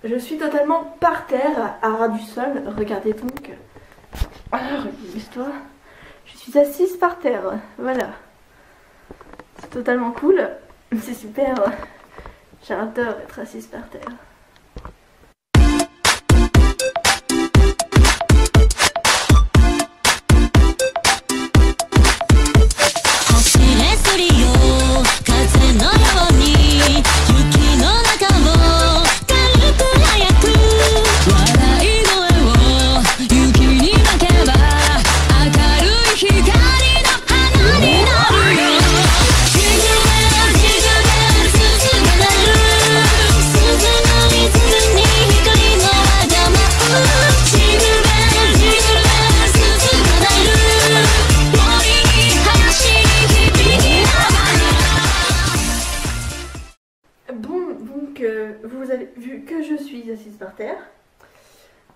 Je suis totalement par terre, à ras du sol. Regardez donc. Regarde-toi. Je suis assise par terre. Voilà. C'est totalement cool. C'est super. J'adore être assise par terre. Vous avez vu que je suis assise par terre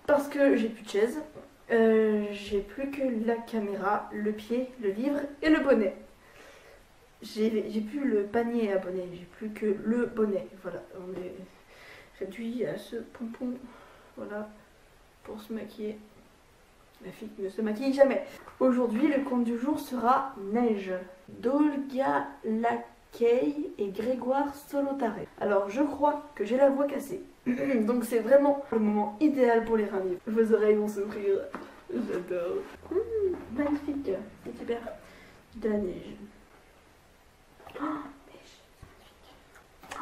parce que j'ai plus de chaise, j'ai plus que la caméra, le pied, le livre et le bonnet. J'ai plus le panier à bonnet, j'ai plus que le bonnet. Voilà, on est réduit à ce pompon, voilà, pour se maquiller. La fille ne se maquille jamais. Aujourd'hui, le conte du jour sera Neige, d'Olga Laquey et Grégoire Solotare. Alors, je crois que j'ai la voix cassée. Donc, c'est vraiment le moment idéal pour lire un livre. Vos oreilles vont s'ouvrir. J'adore. Magnifique. C'est super. De la neige. Oh, neige. C'est magnifique.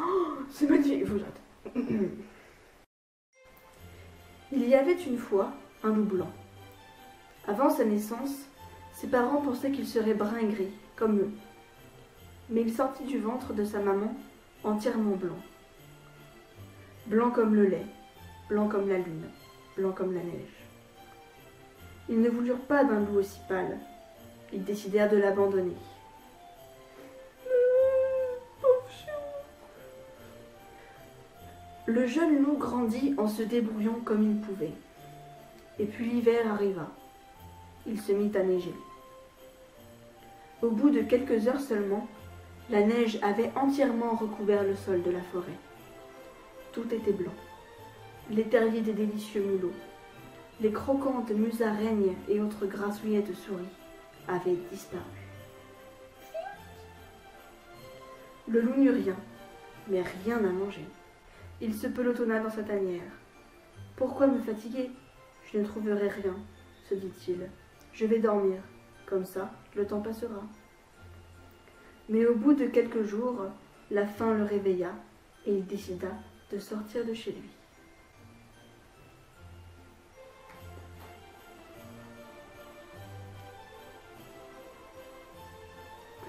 Oh, c'est magnifique. Vous j'adore. Il y avait une fois un loup blanc. Avant sa naissance, ses parents pensaient qu'il serait brun et gris, comme eux. Mais il sortit du ventre de sa maman entièrement blanc. Blanc comme le lait, blanc comme la lune, blanc comme la neige. Ils ne voulurent pas d'un loup aussi pâle. Ils décidèrent de l'abandonner. Le jeune loup grandit en se débrouillant comme il pouvait. Et puis l'hiver arriva. Il se mit à neiger. Au bout de quelques heures seulement, la neige avait entièrement recouvert le sol de la forêt. Tout était blanc. Les terriers des délicieux mulots, les croquantes musaraignes et autres grassouillettes de souris avaient disparu. Le loup n'eut rien, mais rien à manger. Il se pelotonna dans sa tanière. « Pourquoi me fatiguer? Je ne trouverai rien, se dit-il. Je vais dormir, comme ça, le temps passera. » Mais au bout de quelques jours, la faim le réveilla et il décida de sortir de chez lui.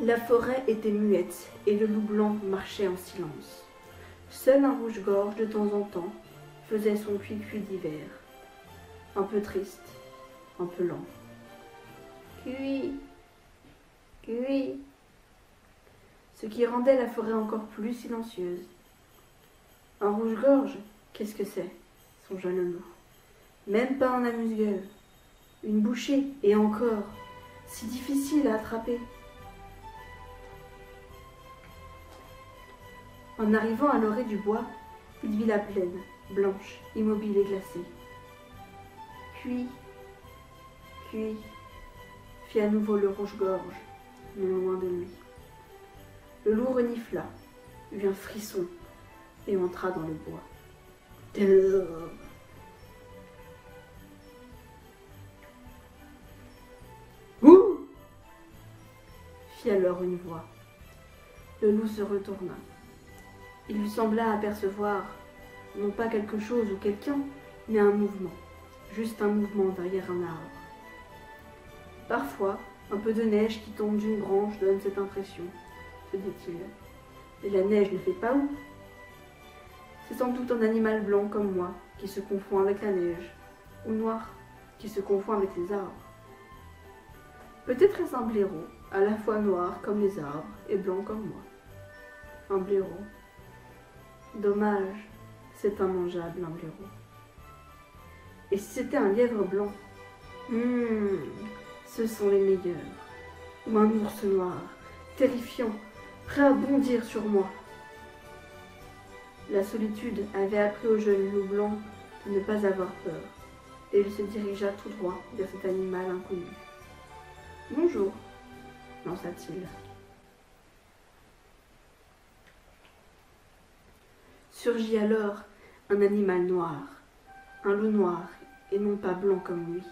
La forêt était muette et le loup blanc marchait en silence. Seul un rouge-gorge de temps en temps faisait son cuit-cuit d'hiver. Un peu triste, un peu lent. Cui, cui. Ce qui rendait la forêt encore plus silencieuse. Un rouge-gorge, qu'est-ce que c'est? Songea le loup. Même pas un amuse-gueule. Une bouchée, et encore, si difficile à attraper. En arrivant à l'orée du bois, il vit la plaine, blanche, immobile et glacée. Cui, cui, fit à nouveau le rouge-gorge, non loin de lui. Le loup renifla, eut un frisson et entra dans le bois. Ouh! Fit alors une voix. Le loup se retourna. Il lui sembla apercevoir, non pas quelque chose ou quelqu'un, mais un mouvement, juste un mouvement derrière un arbre. Parfois, un peu de neige qui tombe d'une branche donne cette impression, se dit-il. Et la neige ne fait pas où? C'est sans doute un animal blanc comme moi qui se confond avec la neige, ou noir qui se confond avec les arbres. Peut-être est-ce un blaireau, à la fois noir comme les arbres et blanc comme moi. Un blaireau. Dommage, c'est immangeable un blaireau. Et si c'était un lièvre blanc? Ce sont les meilleurs. Ou un ours noir, terrifiant, prêt à bondir sur moi. La solitude avait appris au jeune loup blanc de ne pas avoir peur, et il se dirigea tout droit vers cet animal inconnu. « Bonjour, lança-t-il. Surgit alors un animal noir, un loup noir, et non pas blanc comme lui.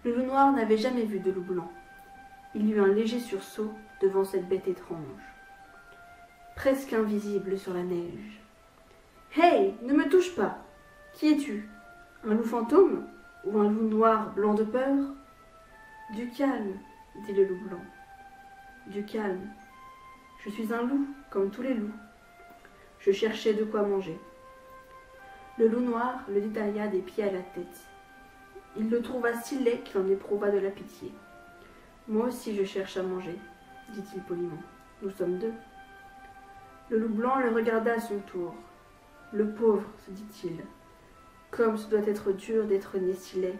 Le loup noir n'avait jamais vu de loup blanc. Il eut un léger sursaut devant cette bête étrange, presque invisible sur la neige. « Hey, ne me touche pas! Qui es-tu? Un loup fantôme? Ou un loup noir blanc de peur? » « Du calme, dit le loup blanc. Du calme. Je suis un loup, comme tous les loups. Je cherchais de quoi manger. » Le loup noir le détailla des pieds à la tête. Il le trouva si laid qu'il en éprouva de la pitié. « Moi aussi je cherche à manger, dit-il poliment. Nous sommes deux. » Le loup blanc le regarda à son tour. « Le pauvre, se dit-il, comme ce doit être dur d'être né si laid. »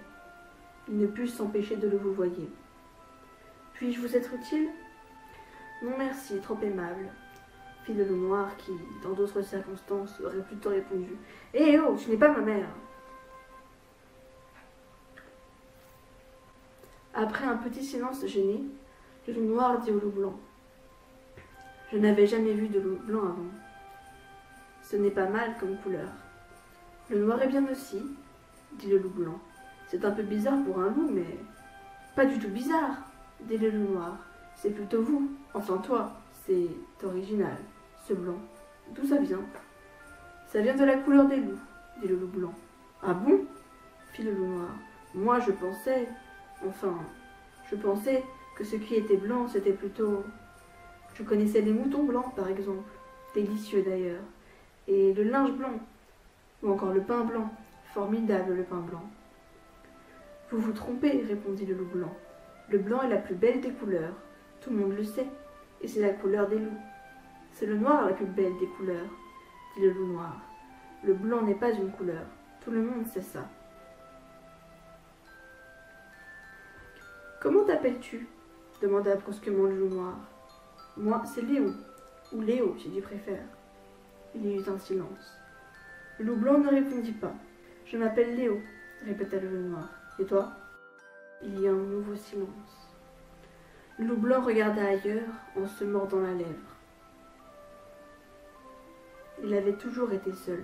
Il ne put s'empêcher de le vouvoyer. « Puis-je vous être utile ?»« Non merci, trop aimable, » fit le loup noir qui, dans d'autres circonstances, aurait plutôt répondu « Eh oh, tu n'es pas ma mère !» Après un petit silence gêné, le loup noir dit au loup blanc « Je n'avais jamais vu de loup blanc avant. Ce n'est pas mal comme couleur. »« Le noir est bien aussi, » dit le loup blanc. « C'est un peu bizarre pour un loup, mais... »« Pas du tout bizarre, » dit le loup noir. « C'est plutôt vous, enfin toi, c'est original, ce blanc. D'où ça vient ?»« Ça vient de la couleur des loups, » dit le loup blanc. « Ah bon ?» fit le loup noir. « Moi, je pensais que ce qui était blanc, c'était plutôt... Je connaissais les moutons blancs, par exemple, délicieux d'ailleurs, et le linge blanc, ou encore le pain blanc, formidable le pain blanc. »« Vous vous trompez, répondit le loup blanc. Le blanc est la plus belle des couleurs, tout le monde le sait, et c'est la couleur des loups. C'est le noir la plus belle des couleurs, dit le loup noir. Le blanc n'est pas une couleur, tout le monde sait ça. »« Comment t'appelles-tu » demanda brusquement le loup noir. « Moi, c'est Léo, ou Léo, si tu préfères. » Il y eut un silence. Le loup blanc ne répondit pas. « Je m'appelle Léo, » répéta le loup noir. « Et toi ?» Il y eut un nouveau silence. Le loup blanc regarda ailleurs en se mordant la lèvre. Il avait toujours été seul.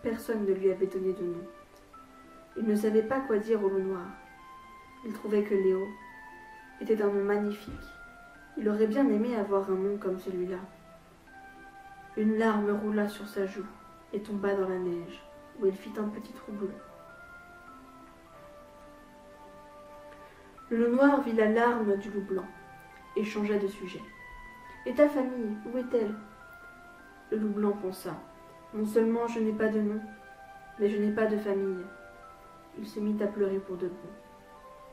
Personne ne lui avait donné de nom. Il ne savait pas quoi dire au loup noir. Il trouvait que Léo était un nom magnifique. Il aurait bien aimé avoir un nom comme celui-là. Une larme roula sur sa joue et tomba dans la neige, où elle fit un petit trou bleu. Le loup noir vit la larme du loup blanc et changea de sujet. « Et ta famille, où est-elle » Le loup blanc pensa. « Non seulement je n'ai pas de nom, mais je n'ai pas de famille. » Il se mit à pleurer pour de bon.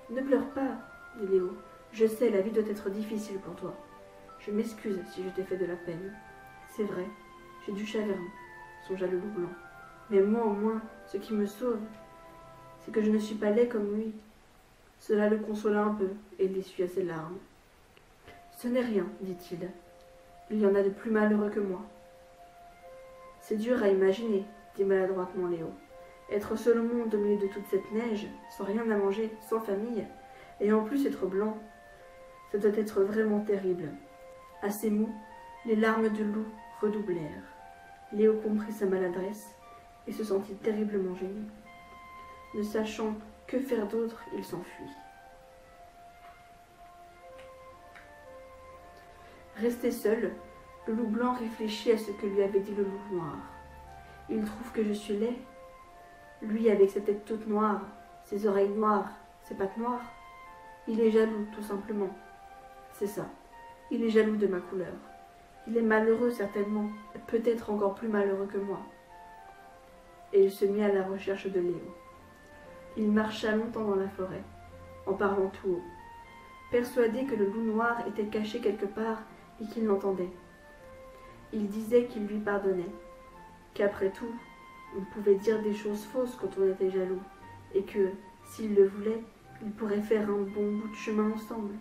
« Ne pleure pas, dit Léo. Je sais, la vie doit être difficile pour toi. Je m'excuse si je t'ai fait de la peine. C'est vrai, j'ai du chagrin, songea le loup blanc. Mais moi au moins, ce qui me sauve, c'est que je ne suis pas laid comme lui. » Cela le consola un peu, et il essuya ses larmes. « Ce n'est rien, dit-il. Il y en a de plus malheureux que moi. »« C'est dur à imaginer, dit maladroitement Léo. Être seul au monde au milieu de toute cette neige, sans rien à manger, sans famille, et en plus être blanc, ça doit être vraiment terrible. » À ces mots, les larmes du loup redoublèrent. Léo comprit sa maladresse et se sentit terriblement gêné. Ne sachant que faire d'autre, il s'enfuit. Resté seul, le loup blanc réfléchit à ce que lui avait dit le loup noir. Il trouve que je suis laid. Lui avec sa tête toute noire, ses oreilles noires, ses pattes noires. Il est jaloux, tout simplement. C'est ça. Il est jaloux de ma couleur. Il est malheureux, certainement, peut-être encore plus malheureux que moi. Et il se mit à la recherche de Léo. Il marcha longtemps dans la forêt, en parlant tout haut, persuadé que le loup noir était caché quelque part et qu'il l'entendait. Il disait qu'il lui pardonnait, qu'après tout, on pouvait dire des choses fausses quand on était jaloux, et que, s'il le voulait, ils pourraient faire un bon bout de chemin ensemble.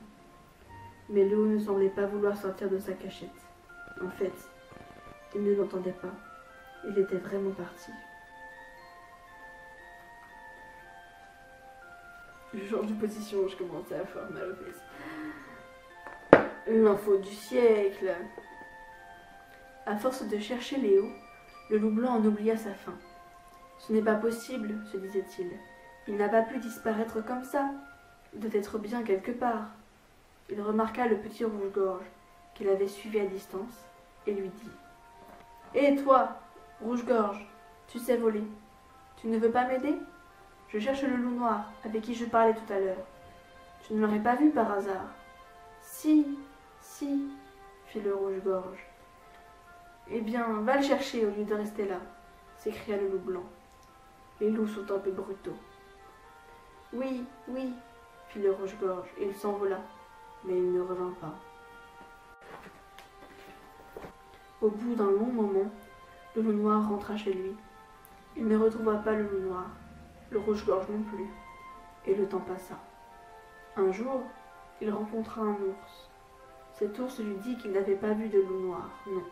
Mais Léo ne semblait pas vouloir sortir de sa cachette. En fait, il ne l'entendait pas. Il était vraiment parti. Je change de position, je commence à avoir mal aux fesses. L'info du siècle. À force de chercher Léo, le loup blanc en oublia sa faim. Ce n'est pas possible, se disait-il. Il n'a pas pu disparaître comme ça. Il doit être bien quelque part. Il remarqua le petit rouge-gorge, qu'il avait suivi à distance, et lui dit « Hé toi, rouge-gorge, tu sais voler. Tu ne veux pas m'aider? Je cherche le loup noir, avec qui je parlais tout à l'heure. Tu ne l'aurais pas vu par hasard? » Si, si, fit le rouge-gorge. Eh bien, va le chercher au lieu de rester là, s'écria le loup blanc. Les loups sont un peu brutaux. Oui, oui, fit le rouge-gorge, et il s'envola, mais il ne revint pas. Au bout d'un long moment, le loup noir rentra chez lui. Il ne retrouva pas le loup noir, le rouge-gorge non plus, et le temps passa. Un jour, il rencontra un ours. Cet ours lui dit qu'il n'avait pas vu de loup noir, non,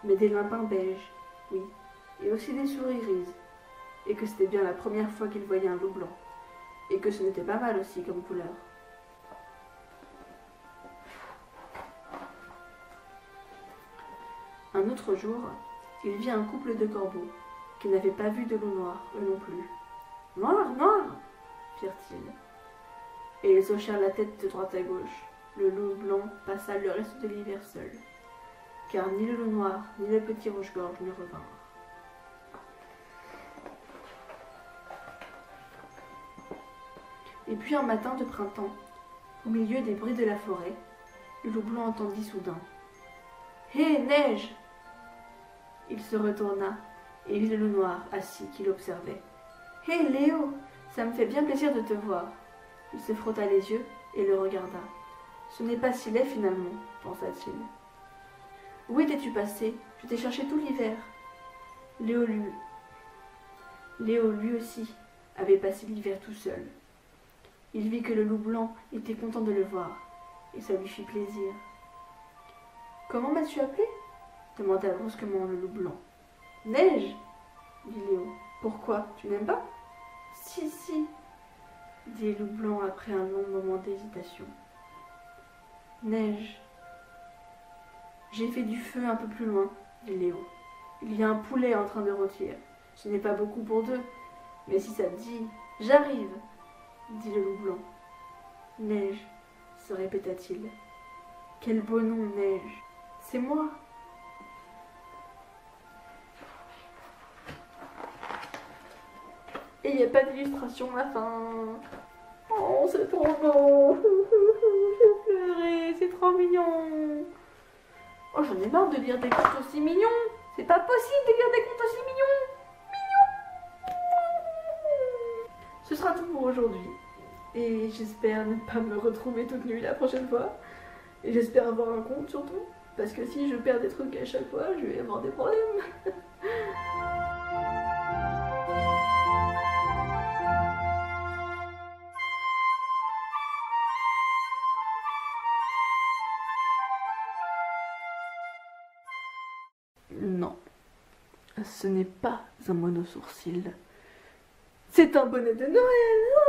mais des lapins beiges, oui, et aussi des souris grises, et que c'était bien la première fois qu'il voyait un loup blanc, et que ce n'était pas mal aussi comme couleur. Un autre jour, il vit un couple de corbeaux, qui n'avaient pas vu de loup noir, eux non plus. « Noir, noir !» firent-ils. Et ils hochèrent la tête de droite à gauche. Le loup blanc passa le reste de l'hiver seul, car ni le loup noir, ni le petit rouge-gorge ne revinrent. Et puis un matin de printemps, au milieu des bruits de la forêt, le loup blanc entendit soudain « Hé, neige !» Il se retourna et vit le loup noir assis qui l'observait. « Hé, Léo, ça me fait bien plaisir de te voir. » Il se frotta les yeux et le regarda. « Ce n'est pas si laid finalement, pensa-t-il. Où étais-tu passé? Je t'ai cherché tout l'hiver. » Léo, lui aussi, avait passé l'hiver tout seul. Il vit que le loup blanc était content de le voir, et ça lui fit plaisir. « Comment m'as-tu appelé ?» demanda brusquement le loup blanc. « Neige !» dit Léo. « Pourquoi? Tu n'aimes pas ?»« Si, si !» dit le loup blanc après un long moment d'hésitation. « Neige !»« J'ai fait du feu un peu plus loin, » dit Léo. « Il y a un poulet en train de rôtir. Ce n'est pas beaucoup pour deux, mais si ça te dit, j'arrive !» dit le loup blanc. « Neige !» se répéta-t-il. « Quel beau nom, Neige ! C'est moi !» Et il n'y a pas d'illustration à la fin. Oh, c'est trop beau. J'ai pleuré, c'est trop mignon. Oh, j'en ai marre de lire des contes aussi mignons. C'est pas possible de lire des contes aussi mignons. Ce sera tout pour aujourd'hui. Et j'espère ne pas me retrouver toute nue la prochaine fois. Et j'espère avoir un compte surtout. Parce que si je perds des trucs à chaque fois, je vais avoir des problèmes. Non, ce n'est pas un mono-sourcil. C'est un bonnet de Noël.